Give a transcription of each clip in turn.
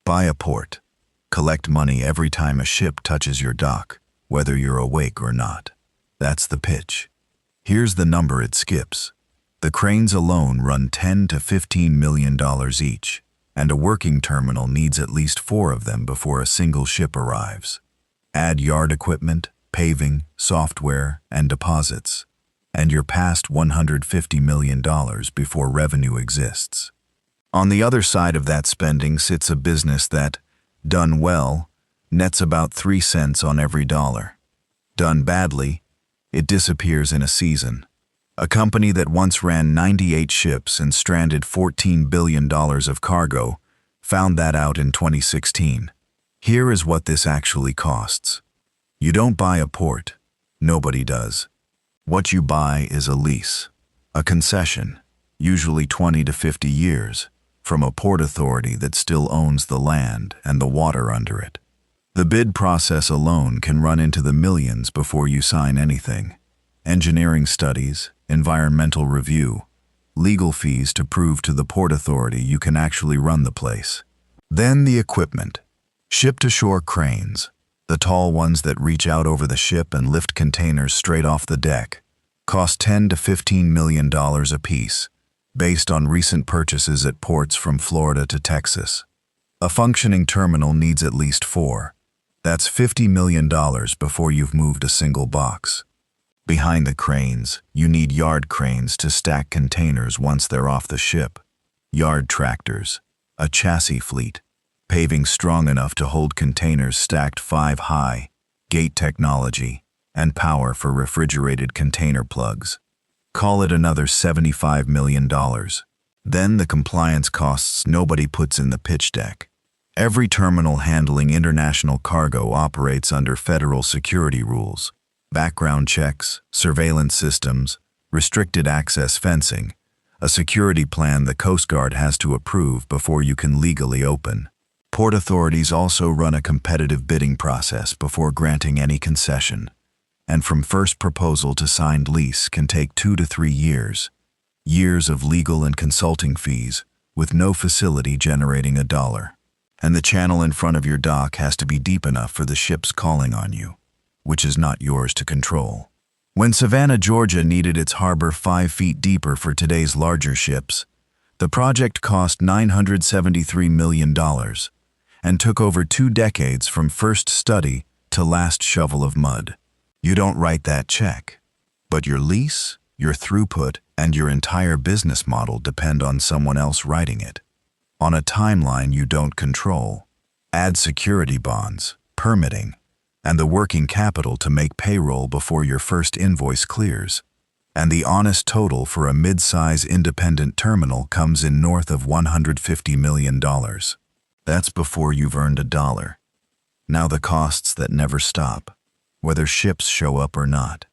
Buy a port. Collect money every time a ship touches your dock, whether you're awake or not. That's the pitch. Here's the number it skips. The cranes alone run $10 to $15 million each, and a working terminal needs at least 4 of them before a single ship arrives. Add yard equipment, paving, software, and deposits, and you're past $150 million before revenue exists. On the other side of that spending sits a business that, done well, nets about 3 cents on every dollar. Done badly, it disappears in a season. A company that once ran 98 ships and stranded $14 billion of cargo found that out in 2016. Here is what this actually costs. You don't buy a port. Nobody does. What you buy is a lease, a concession, usually 20 to 50 years, from a port authority that still owns the land and the water under it. The bid process alone can run into the millions before you sign anything. Engineering studies, environmental review, legal fees to prove to the port authority you can actually run the place. Then the equipment. Ship-to-shore cranes, the tall ones that reach out over the ship and lift containers straight off the deck, cost $10 to $15 million apiece, based on recent purchases at ports from Florida to Texas. A functioning terminal needs at least 4. That's $50 million before you've moved a single box. Behind the cranes, you need yard cranes to stack containers once they're off the ship, yard tractors, a chassis fleet, paving strong enough to hold containers stacked 5 high, gate technology, and power for refrigerated container plugs. Call it another $75 million. Then the compliance costs nobody puts in the pitch deck. Every terminal handling international cargo operates under federal security rules. Background checks, surveillance systems, restricted access fencing, a security plan the Coast Guard has to approve before you can legally open. Port authorities also run a competitive bidding process before granting any concession, and from first proposal to signed lease can take 2 to 3 years. Years of legal and consulting fees, with no facility generating a dollar. And the channel in front of your dock has to be deep enough for the ships calling on you, which is not yours to control. When Savannah, Georgia needed its harbor 5 feet deeper for today's larger ships, the project cost $973 million and took over 2 decades from first study to last shovel of mud. You don't write that check, but your lease, your throughput, and your entire business model depend on someone else writing it, on a timeline you don't control. Add security bonds, permitting, and the working capital to make payroll before your first invoice clears, and the honest total for a mid-size independent terminal comes in north of $150 million. That's before you've earned a dollar. Now the costs that never stop, whether ships show up or not.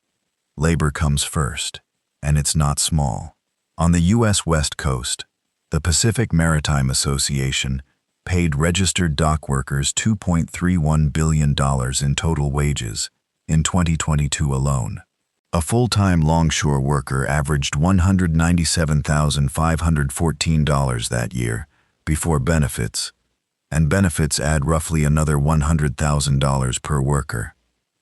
Labor comes first, and it's not small. On the U.S. West Coast, the Pacific Maritime Association paid registered dock workers $2.31 billion in total wages in 2022 alone. A full-time longshore worker averaged $197,514 that year before benefits, and benefits add roughly another $100,000 per worker.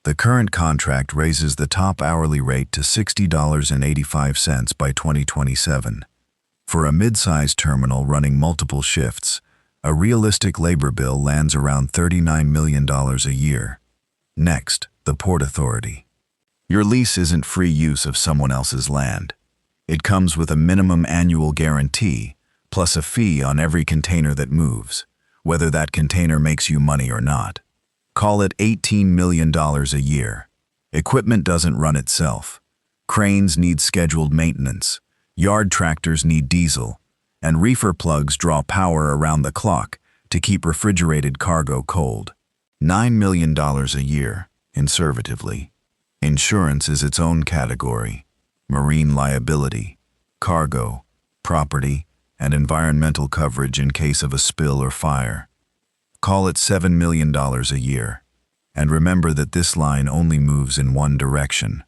The current contract raises the top hourly rate to $60.85 by 2027. For a mid-sized terminal running multiple shifts, a realistic labor bill lands around $39 million a year. Next, the Port Authority. Your lease isn't free use of someone else's land. It comes with a minimum annual guarantee, plus a fee on every container that moves, whether that container makes you money or not. Call it $18 million a year. Equipment doesn't run itself. Cranes need scheduled maintenance, yard tractors need diesel, and reefer plugs draw power around the clock to keep refrigerated cargo cold. $9 million a year, conservatively. Insurance is its own category. Marine liability, cargo, property, and environmental coverage in case of a spill or fire. Call it $7 million a year. And remember that this line only moves in one direction,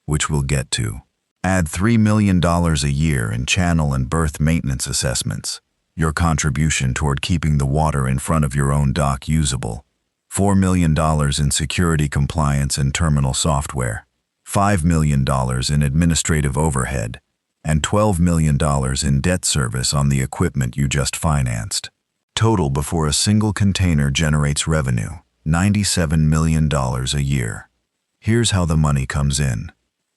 which we'll get to. Add $3 million a year in channel and berth maintenance assessments, Your contribution toward keeping the water in front of your own dock usable. $4 million in security compliance and terminal software. $5 million in administrative overhead. And $12 million in debt service on the equipment you just financed. Total before a single container generates revenue, $97 million a year. Here's how the money comes in.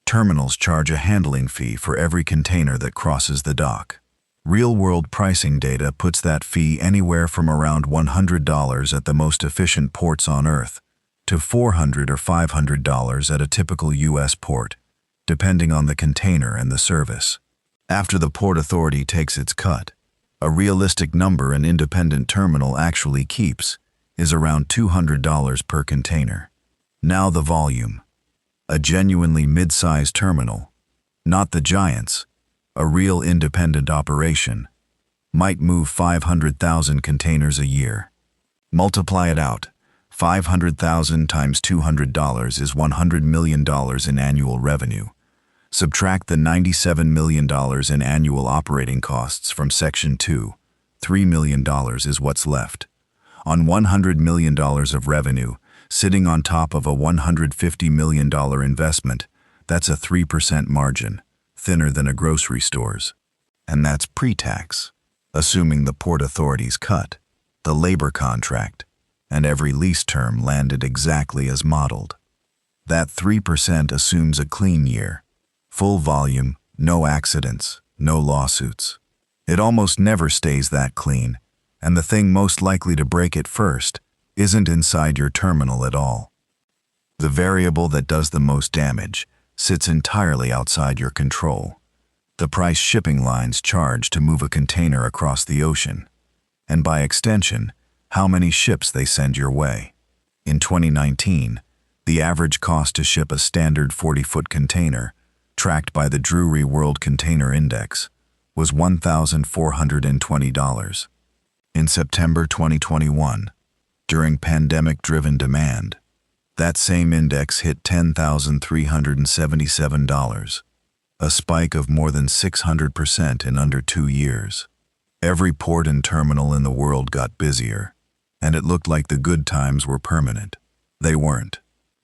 Terminals charge a handling fee for every container that crosses the dock. Real-world pricing data puts that fee anywhere from around $100 at the most efficient ports on Earth to $400 or $500 at a typical U.S. port, depending on the container and the service. After the Port Authority takes its cut, a realistic number an independent terminal actually keeps is around $200 per container. Now the volume. A genuinely mid-sized terminal, not the giants, a real independent operation, might move 500,000 containers a year. Multiply it out. 500,000 times $200 is $100 million in annual revenue. Subtract the $97 million in annual operating costs from Section 2. $3 million is what's left. On $100 million of revenue, sitting on top of a $150 million investment, that's a 3% margin, thinner than a grocery store's. And that's pre-tax, assuming the Port Authority's cut, the labor contract, and every lease term landed exactly as modeled. That 3% assumes a clean year. Full volume, no accidents, no lawsuits. It almost never stays that clean, and the thing most likely to break it first isn't inside your terminal at all. The variable that does the most damage sits entirely outside your control. The price shipping lines charge to move a container across the ocean, and by extension, how many ships they send your way. In 2019, the average cost to ship a standard 40-foot container, tracked by the Drewry World Container Index, was $1,420. In September 2021, during pandemic-driven demand, that same index hit $10,377, a spike of more than 600% in under 2 years. Every port and terminal in the world got busier, and it looked like the good times were permanent. They weren't.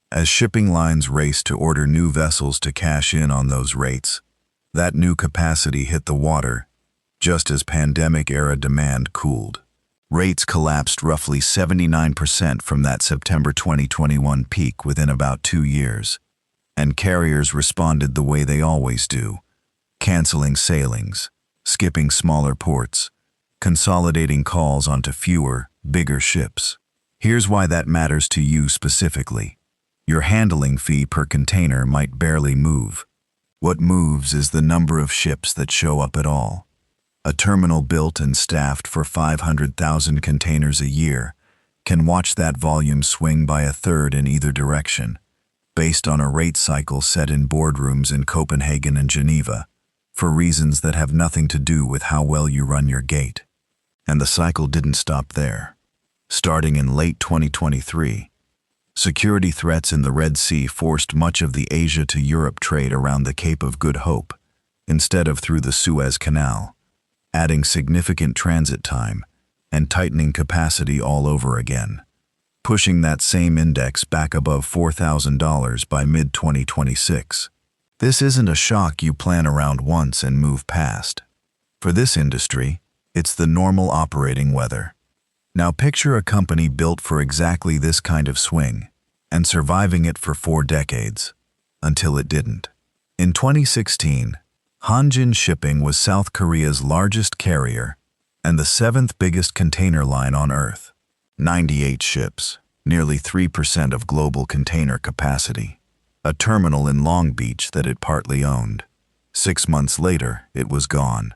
As shipping lines raced to order new vessels to cash in on those rates, that new capacity hit the water just as pandemic-era demand cooled. Rates collapsed roughly 79% from that September 2021 peak within about 2 years, and carriers responded the way they always do, canceling sailings, skipping smaller ports, consolidating calls onto fewer, bigger ships. Here's why that matters to you specifically. Your handling fee per container might barely move. What moves is the number of ships that show up at all. A terminal built and staffed for 500,000 containers a year can watch that volume swing by a third in either direction, based on a rate cycle set in boardrooms in Copenhagen and Geneva, for reasons that have nothing to do with how well you run your gate. And the cycle didn't stop there. Starting in late 2023, security threats in the Red Sea forced much of the Asia to Europe trade around the Cape of Good Hope, instead of through the Suez Canal, adding significant transit time and tightening capacity all over again, pushing that same index back above $4,000 by mid-2026. This isn't a shock you plan around once and move past. For this industry, it's the normal operating weather. Now picture a company built for exactly this kind of swing and surviving it for 4 decades, until it didn't. In 2016, Hanjin Shipping was South Korea's largest carrier and the 7th biggest container line on Earth. 98 ships, nearly 3% of global container capacity. A terminal in Long Beach that it partly owned. 6 months later, it was gone.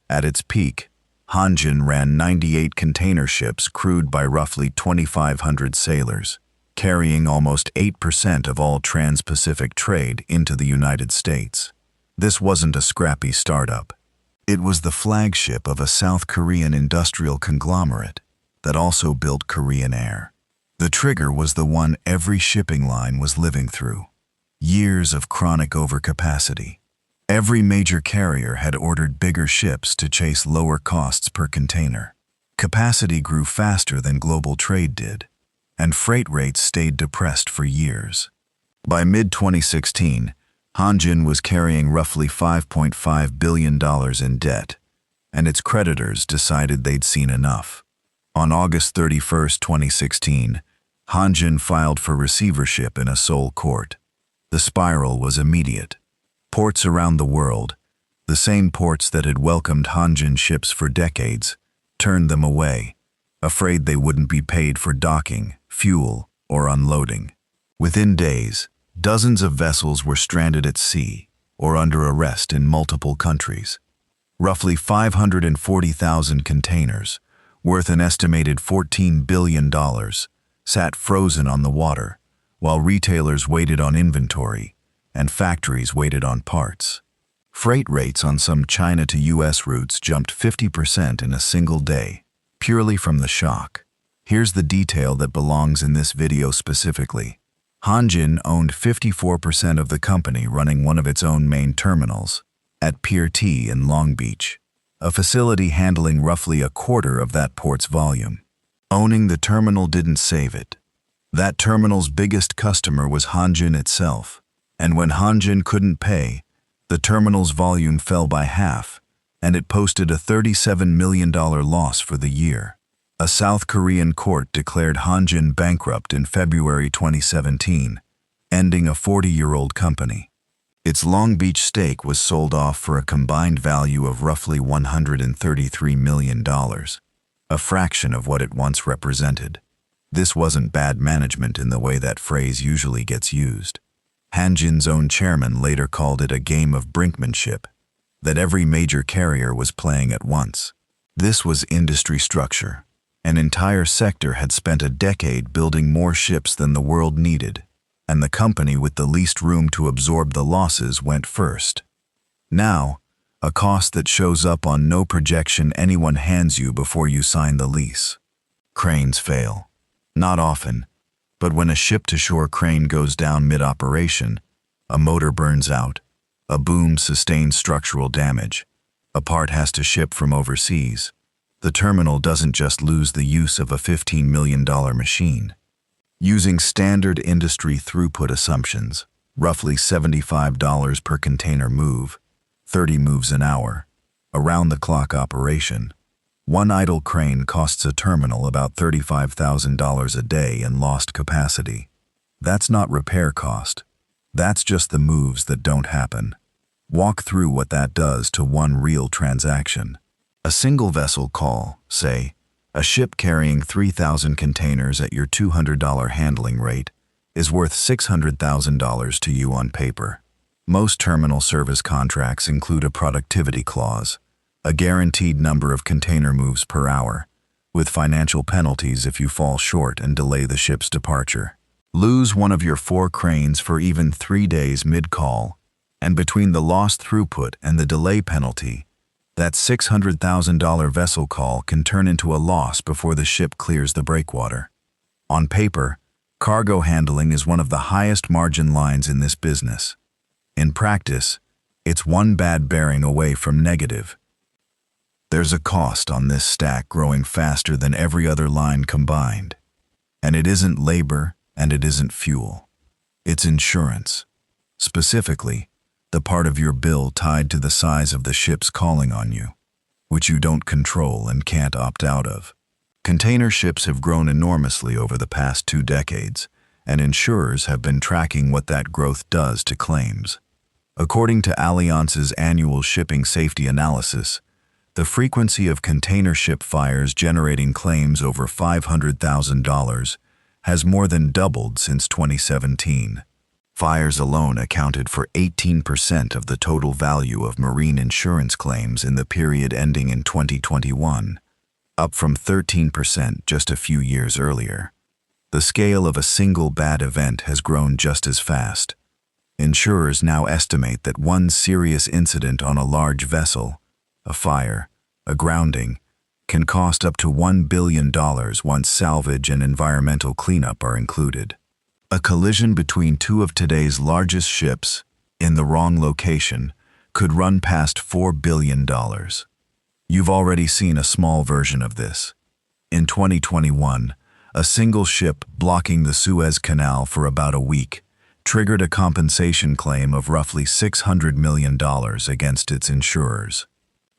At its peak, Hanjin ran 98 container ships crewed by roughly 2,500 sailors, carrying almost 8% of all trans-Pacific trade into the United States. This wasn't a scrappy startup. It was the flagship of a South Korean industrial conglomerate that also built Korean Air. The trigger was the one every shipping line was living through. Years of chronic overcapacity. Every major carrier had ordered bigger ships to chase lower costs per container. Capacity grew faster than global trade did, and freight rates stayed depressed for years. By mid-2016, Hanjin was carrying roughly $5.5 billion in debt, and its creditors decided they'd seen enough. On August 31, 2016, Hanjin filed for receivership in a Seoul court. The spiral was immediate. Ports around the world, the same ports that had welcomed Hanjin ships for decades, turned them away, afraid they wouldn't be paid for docking, fuel, or unloading. Within days, dozens of vessels were stranded at sea or under arrest in multiple countries. Roughly 540,000 containers, worth an estimated $14 billion, sat frozen on the water, while retailers waited on inventory and factories waited on parts. Freight rates on some China to US routes jumped 50% in a single day, purely from the shock. Here's the detail that belongs in this video specifically. Hanjin owned 54% of the company, running one of its own main terminals at Pier T in Long Beach, a facility handling roughly a quarter of that port's volume. Owning the terminal didn't save it. That terminal's biggest customer was Hanjin itself, and when Hanjin couldn't pay, the terminal's volume fell by half, and it posted a $37 million loss for the year. A South Korean court declared Hanjin bankrupt in February 2017, ending a 40-year-old company. Its Long Beach stake was sold off for a combined value of roughly $133 million, a fraction of what it once represented. This wasn't bad management in the way that phrase usually gets used. Hanjin's own chairman later called it a game of brinkmanship, that every major carrier was playing at once. This was industry structure. An entire sector had spent a decade building more ships than the world needed, and the company with the least room to absorb the losses went first. Now, a cost that shows up on no projection anyone hands you before you sign the lease. Cranes fail. Not often, but when a ship-to-shore crane goes down mid-operation, a motor burns out, a boom sustains structural damage, a part has to ship from overseas, the terminal doesn't just lose the use of a $15 million machine. Using standard industry throughput assumptions, roughly $75 per container move, 30 moves an hour, around-the-clock operation, one idle crane costs a terminal about $35,000 a day in lost capacity. That's not repair cost. That's just the moves that don't happen. Walk through what that does to one real transaction. A single vessel call, say, a ship carrying 3,000 containers at your $200 handling rate, is worth $600,000 to you on paper. Most terminal service contracts include a productivity clause, a guaranteed number of container moves per hour, with financial penalties if you fall short and delay the ship's departure. Lose one of your 4 cranes for even 3 days mid-call, and between the lost throughput and the delay penalty, that $600,000 vessel call can turn into a loss before the ship clears the breakwater. On paper, cargo handling is one of the highest margin lines in this business. In practice, it's one bad bearing away from negative. There's a cost on this stack growing faster than every other line combined. And it isn't labor and it isn't fuel. It's insurance. Specifically, the part of your bill tied to the size of the ships calling on you, which you don't control and can't opt out of. Container ships have grown enormously over the past 2 decades, and insurers have been tracking what that growth does to claims. According to Allianz's annual shipping safety analysis, the frequency of container ship fires generating claims over $500,000 has more than doubled since 2017. Fires alone accounted for 18% of the total value of marine insurance claims in the period ending in 2021, up from 13% just a few years earlier. The scale of a single bad event has grown just as fast. Insurers now estimate that one serious incident on a large vessel, a fire, a grounding, can cost up to $1 billion once salvage and environmental cleanup are included. A collision between 2 of today's largest ships, in the wrong location, could run past $4 billion. You've already seen a small version of this. In 2021, a single ship blocking the Suez Canal for about a week triggered a compensation claim of roughly $600 million against its insurers.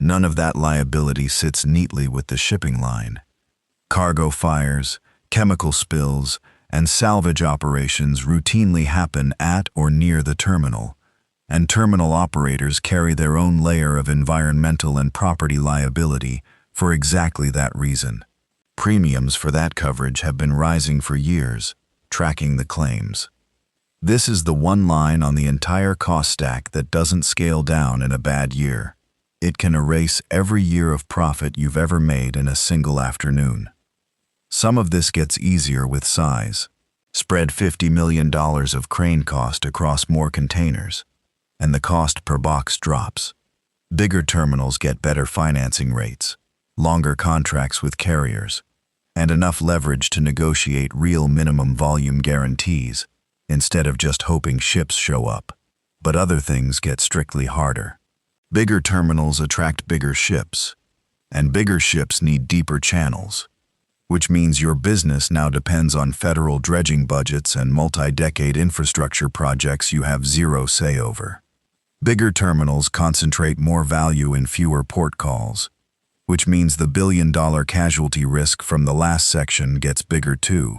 None of that liability sits neatly with the shipping line. Cargo fires, chemical spills, and salvage operations routinely happen at or near the terminal, and terminal operators carry their own layer of environmental and property liability for exactly that reason. Premiums for that coverage have been rising for years, tracking the claims. This is the one line on the entire cost stack that doesn't scale down in a bad year. It can erase every year of profit you've ever made in a single afternoon. Some of this gets easier with size. Spread $50 million of crane cost across more containers, and the cost per box drops. Bigger terminals get better financing rates, longer contracts with carriers, and enough leverage to negotiate real minimum volume guarantees instead of just hoping ships show up. But other things get strictly harder. Bigger terminals attract bigger ships, and bigger ships need deeper channels, which means your business now depends on federal dredging budgets and multi-decade infrastructure projects you have zero say over. Bigger terminals concentrate more value in fewer port calls, which means the billion-dollar casualty risk from the last section gets bigger too,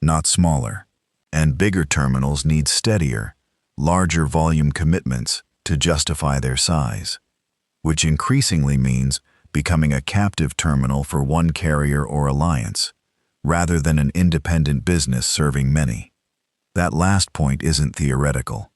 not smaller. And bigger terminals need steadier, larger volume commitments to justify their size, which increasingly means becoming a captive terminal for one carrier or alliance, rather than an independent business serving many. That last point isn't theoretical.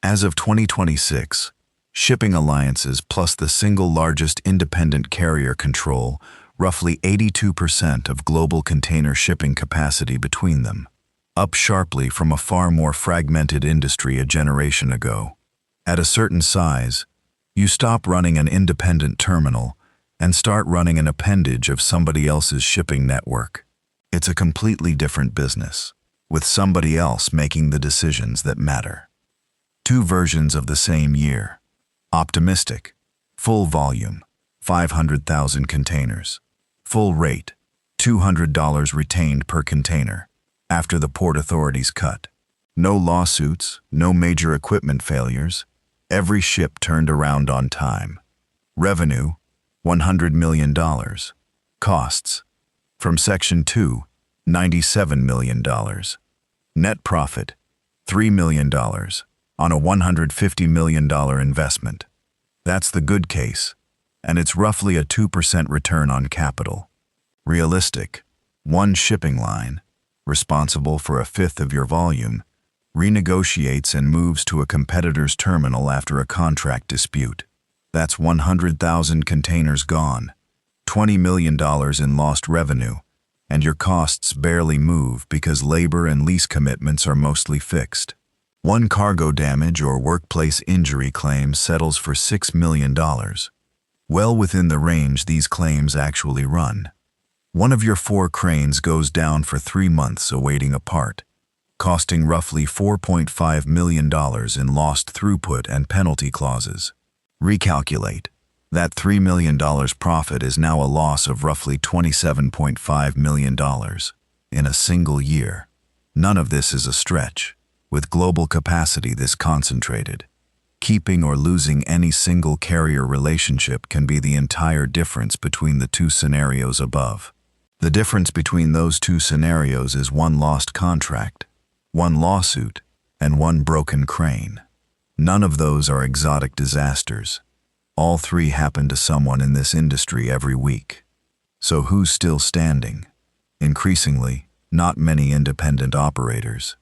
As of 2026, shipping alliances plus the single largest independent carrier control roughly 82% of global container shipping capacity between them, up sharply from a far more fragmented industry a generation ago. At a certain size, you stop running an independent terminal and start running an appendage of somebody else's shipping network. It's a completely different business, with somebody else making the decisions that matter. Two versions of the same year. Optimistic, full volume, 500,000 containers. Full rate, $200 retained per container, after the port authorities cut. No lawsuits, no major equipment failures. Every ship turned around on time. Revenue, $100 million. Costs, from Section 2, $97 million. Net profit, $3 million on a $150 million investment. That's the good case, and it's roughly a 2% return on capital. Realistic, one shipping line, responsible for a fifth of your volume, renegotiates and moves to a competitor's terminal after a contract dispute. That's 100,000 containers gone, $20 million in lost revenue, and your costs barely move because labor and lease commitments are mostly fixed. One cargo damage or workplace injury claim settles for $6 million, well within the range these claims actually run. One of your 4 cranes goes down for 3 months awaiting a part, costing roughly $4.5 million in lost throughput and penalty clauses. Recalculate. That $3 million profit is now a loss of roughly $27.5 million in a single year. None of this is a stretch. With global capacity this concentrated, keeping or losing any single carrier relationship can be the entire difference between the two scenarios above. The difference between those two scenarios is one lost contract, one lawsuit, and one broken crane. None of those are exotic disasters. All 3 happen to someone in this industry every week. So who's still standing? Increasingly, not many independent operators.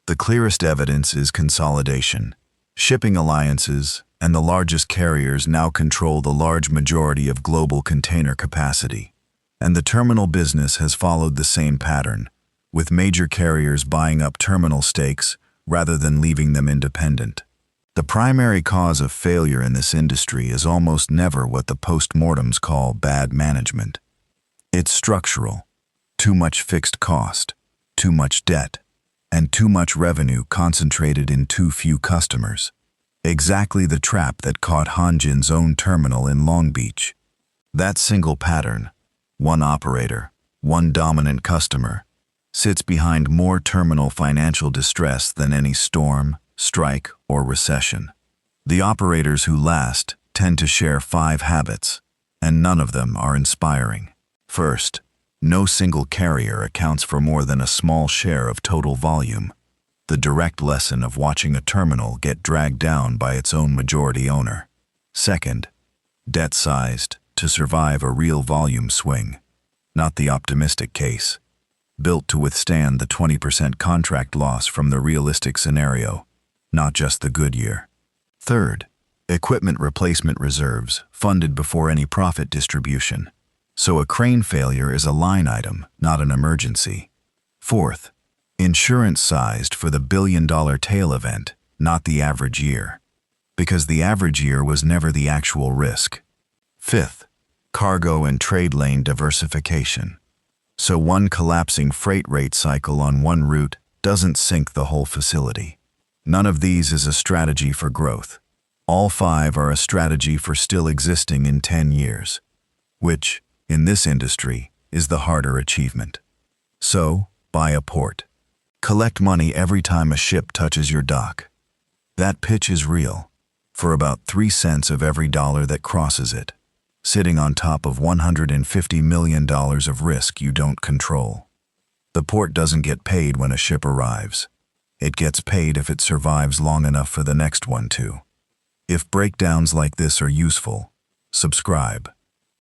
The clearest evidence is consolidation. Shipping alliances and the largest carriers now control the large majority of global container capacity. And the terminal business has followed the same pattern, with major carriers buying up terminal stakes rather than leaving them independent. The primary cause of failure in this industry is almost never what the postmortems call bad management. It's structural. Too much fixed cost, too much debt, and too much revenue concentrated in too few customers. Exactly the trap that caught Hanjin's own terminal in Long Beach. That single pattern, one operator, one dominant customer, sits behind more terminal financial distress than any storm, strike, or recession. The operators who last tend to share 5 habits, and none of them are inspiring. First, no single carrier accounts for more than a small share of total volume, the direct lesson of watching a terminal get dragged down by its own majority owner. Second, debt-sized to survive a real volume swing, not the optimistic case, built to withstand the 20% contract loss from the realistic scenario, not just the good year. Third, equipment replacement reserves funded before any profit distribution, so a crane failure is a line item, not an emergency. Fourth, insurance sized for the billion-dollar tail event, not the average year, because the average year was never the actual risk. Fifth, cargo and trade lane diversification, so one collapsing freight rate cycle on one route doesn't sink the whole facility. None of these is a strategy for growth. All 5 are a strategy for still existing in 10 years, which, in this industry, is the harder achievement. So, buy a port. Collect money every time a ship touches your dock. That pitch is real, for about 3 cents of every dollar that crosses it, sitting on top of $150 million of risk you don't control. The port doesn't get paid when a ship arrives. It gets paid if it survives long enough for the next one to. If breakdowns like this are useful, subscribe.